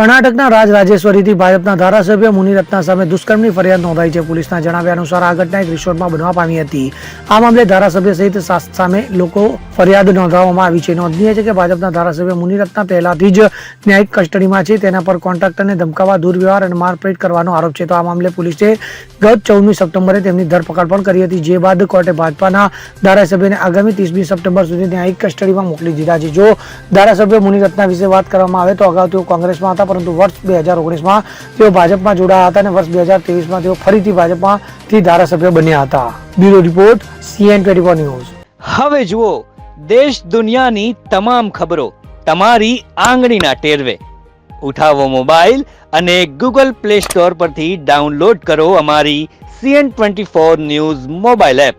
કર્ણાટકના રાજરાજેશ્વરીથી ભાજપના ધારાસભ્ય મુનિરત્ના સામે દુષ્કર્મની ફરિયાદ નોંધાઈ છે. પોલીસના જણાવ્યા અનુસાર આ ઘટના એક રિસોર્ટમાં બનવા પામી હતી. આ મામલે ધારાસભ્ય સહિત સામે લોકો ફરિયાદ નોંધાવવામાં આવી છે. નોંધનીય છે કે ભાજપના ધારાસભ્ય મુનિરત્ના પહેલાથી જ ન્યાયિક કસ્ટડીમાં છે. તેના પર કોન્ટ્રાક્ટરને ધમકાવવા, દુર્વ્યવહાર અને મારપીટ કરવાનો આરોપ છે. તો આ મામલે પોલીસે ગત 14મી સપ્ટેમ્બરે તેમની ધરપકડ પણ કરી હતી. જે બાદ કોર્ટે ભાજપાના ધારાસભ્યને આગામી 30મી સપ્ટેમ્બર સુધી ન્યાયિક કસ્ટડીમાં મોકલી દીધા છે. જો ધારાસભ્ય મુનિરત્ના વિશે વાત કરવામાં આવે તો અગાઉ તેઓ કોંગ્રેસમાં હતા, પરંતુ વર્ષ 2019માં તેઓ ભાજપમાં જોડાયા હતા અને વર્ષ 2023માં તેઓ ફરીથી ભાજપમાંથી ધારાસભ્ય બન્યા હતા. Bureau report CN24 news. હવે જુઓ દેશ દુનિયાની તમામ ખબરો તમારી આંગળીના ટેરવે. ઉઠાવો મોબાઈલ અને Google Play Store પરથી ડાઉનલોડ કરો અમારી CN24 ન્યૂઝ મોબાઈલ એપ.